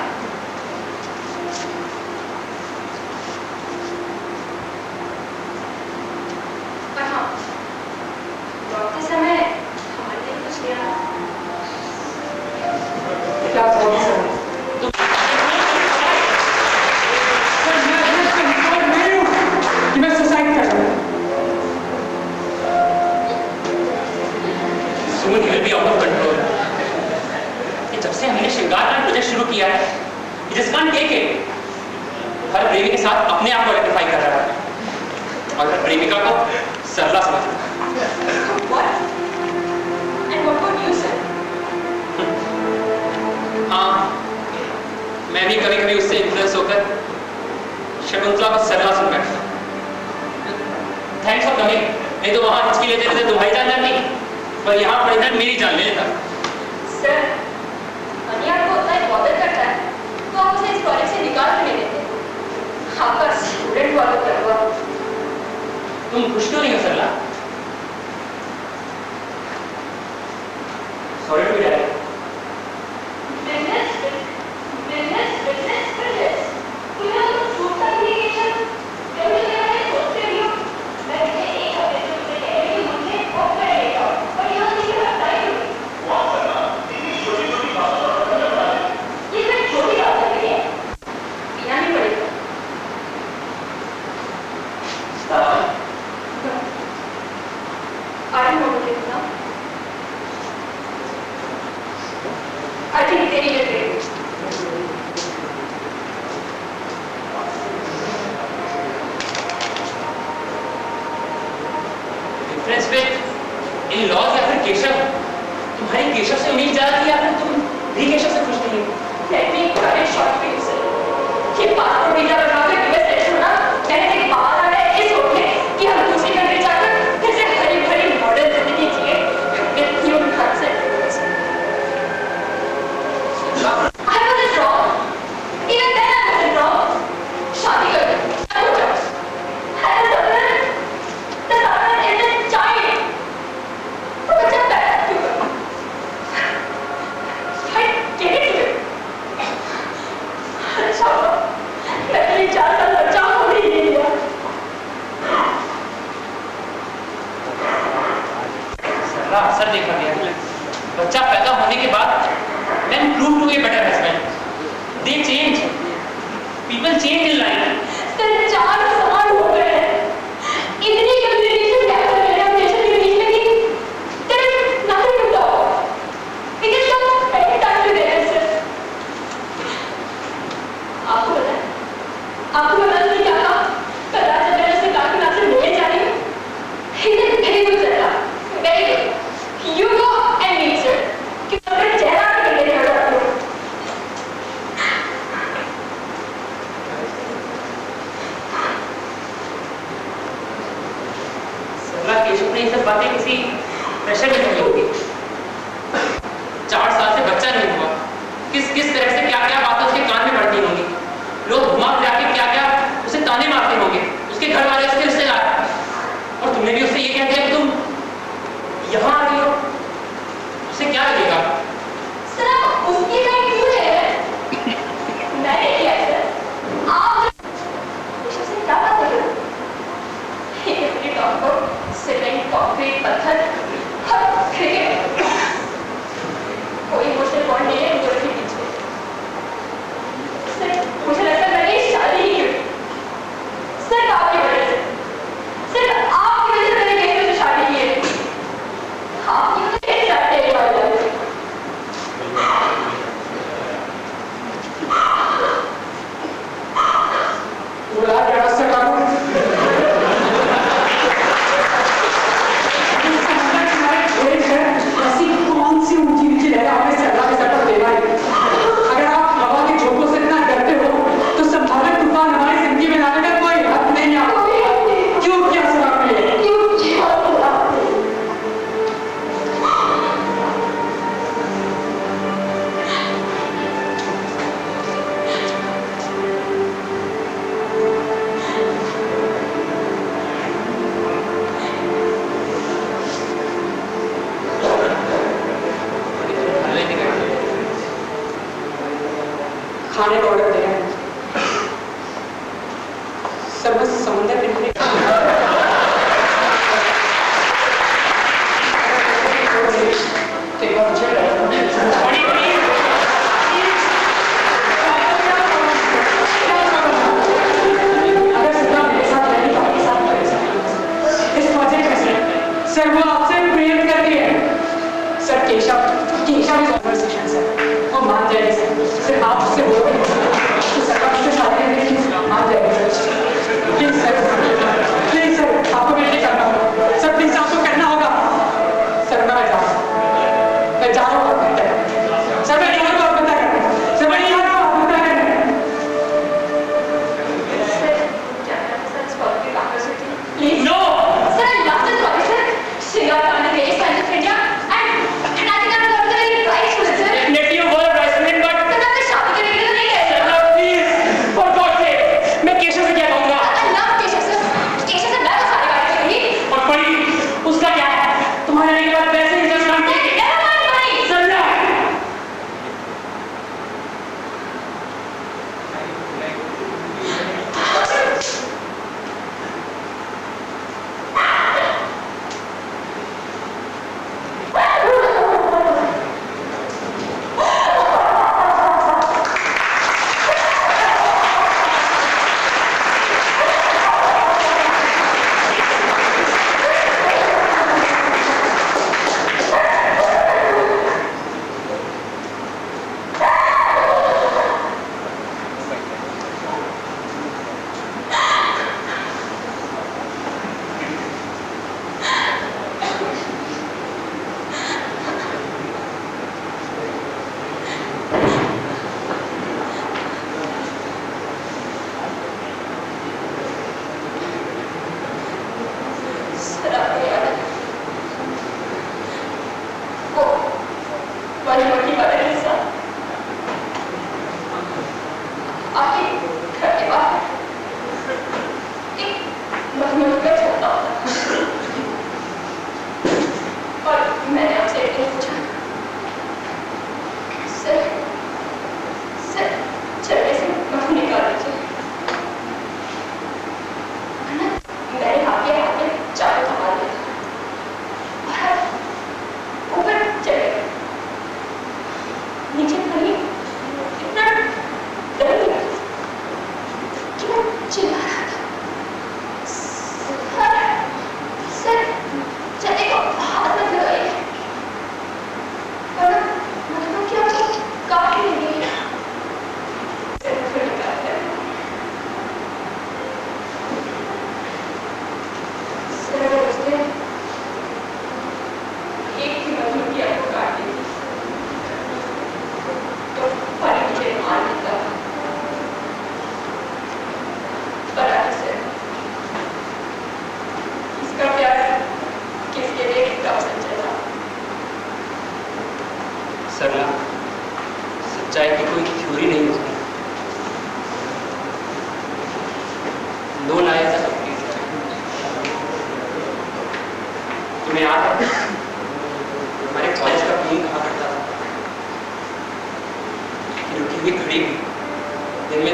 just can't take it. हर प्रेमी के साथ अपने आप को आइडेंटिफाई कर रहा है और हर प्रेमिका को सरला समझ रहा है। What? And what about you, sir? हाँ, मैं भी कभी-कभी उससे इन्फ्लुएंस होकर शकुंतला को सरला सुन बैठता हूँ। Thanks for coming. नहीं तो वहाँ हिचकी लेते रहते तुम्हारी जान जाती, पर यहाँ पड़े थे मेरी जान ले लेता। सर, अनिया को उतना बॉदर करता है, तो आप उसे इस कॉलेज से निकाल के नहीं देते। आपका स्टूडेंट वाला क्या हुआ? तुम खुश क्यों नहीं हो Sarla? Sorry to be direct. Business, business, business, business. तुम्हें तो छूटता ही नहीं है। कभी मैंने सोचते भी हो, मैं एक हफ्ते से उसे कह रही हूँ मुझे बहुत पड़ेगा, और यहाँ से क्या लगता है? बहुत सरला, इतनी छोटी-छोटी बातों पर क्यों लग रहा है? ये मैं छोटी बात कर रही है। पीना नहीं पड़ेगा। I don't know what it is now. I think तेरी ये great. डिफरेंस पे इन लॉज या फिर केशव, तुम्हारी केशव से उम्मीद ज्यादा थी या फिर तुम भी केशव से खुश नहीं हो? Let me cut it short for you, sir. ये पासपोर्ट वीजा बनवाकर यूएस सेट होना, मैंने एक बात आ है इस होप में कि हम दूसरी कंट्री जाकर फिर से हरी भरी मॉडर्न जिंदगी जिए with new concept. I wasn't wrong. Even then I wasn't wrong. शादी कर लो, क्या हो जाए? And the son is a child. तो बच्चा पैदा क्यों करो? I get it. अच्छा, मैं तेरी 4 साल बच्चा हो नहीं लिया। सरला असर देखा गया। बच्चा पैदा होने के बाद men prove to be a better husband. They change. People change in life. Sir 4 साल हो गए हैं। इतनी कम्युनिकेशन गैप है मेरे और नेशन के बीच में कि there is nothing to talk. We can just spend time together, sir. आपको पता है उसने क्या कहा? कल रात जब मैंने उससे कहा कि मैं आपसे मिलने जा रही हूँ, he said very good, Sarla, very good. You go and meet sir. कि अपना चेहरा भी नहीं देखा जाता है। सरला, केशव ने ये सब बातें किसी प्रेशर में कही होगी। 4 साल से बच्चा नहीं हुआ, किस तरह से क्या क्या बातें उसके कान में पड़ती होंगी। लोग घुमा फिरा के क्या क्या उसे ताने मारते होंगे, उसके घर वाले, उसके रिश्तेदार। और तुमने भी उससे ये कह दिया कि तुम यहाँ आ रही हो, उसे क्या लगेगा? सर आप उसकी साइड क्यों ले रहे हैं? मैंने किया है सर। आप केशव से क्या बात कर रहे हो? ये टॉक अबाउट सीमेंट, कंक्रीट, पत्थर और क्रिकेट। कोई इमोशनल बॉन्ड नहीं है इन दोनों के बीच में।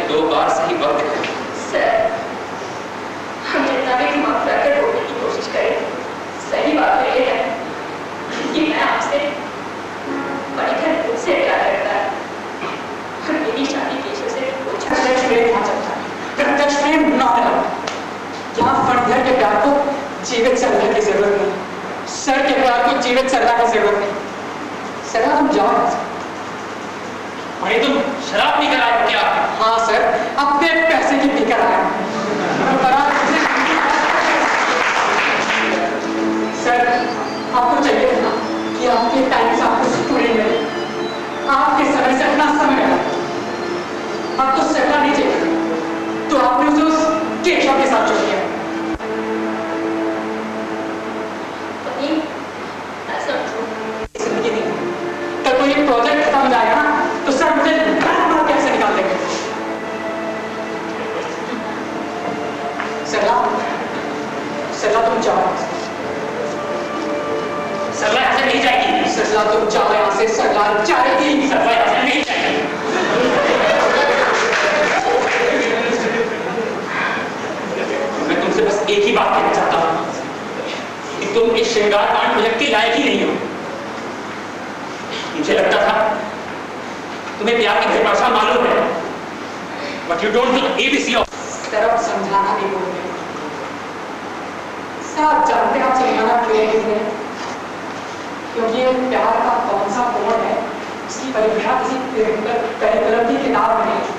2 बार सही वक्त दिखाया। सर, हम जितना भी दिमाग रखकर बोलने की कोशिश करें, सही बात तो ये है कि मैं आपसे बड़ी घर से प्यार करता है। मेरी शादी पेशे से प्रत्यक्ष प्रेम यहाँ चलता है, प्रत्यक्ष प्रेम नॉट अलाउड। यहाँ फणधर के प्यार को जीवित सरला की जरूरत नहीं, सर के प्यार को जीवित सरला की जरूरत नहीं। सरला तुम जाओ यहाँ से। भाई तुम शराब नहीं कराए हो क्या? हाँ सर, अपने पैसे की पीकर आया हूं। सर, आपको चाहिए था कि आपके टाइम से आपको स्टूडेंट मिले, आपके समय से अपना समय मिला। आपको सरला नहीं चाहिए तो आपने उसे उस केशव के साथ जोड़ दिया। जिंदगी नहीं, कल कोई प्रोजेक्ट खत्म हो जाएगा ना तो सर मुझे मार कैसे निकाल देंगे। सरला, सरला तुम जाओ। सरला यहाँ से नहीं जाएगी। सरला तुम जाओ यहाँ से। सरला जाएगी। सरला यहाँ से नहीं जाएगी। मैं तुमसे बस एक ही बात कहना चाहता हूँ कि तुम इस श्रृंगार कांड प्रोजेक्ट के लायक ही नहीं हो। मुझे लगता था तुम्हें प्यार की परिभाषा मालूम है, but you don't know ABC of. तरफ समझाना भी भूल गए। आप जानते हैं आप समझाना क्यों नहीं है? क्योंकि ये प्यार का कौन सा कोड है उसकी परिभाषा किसी करिकुलम की किताब में नहीं।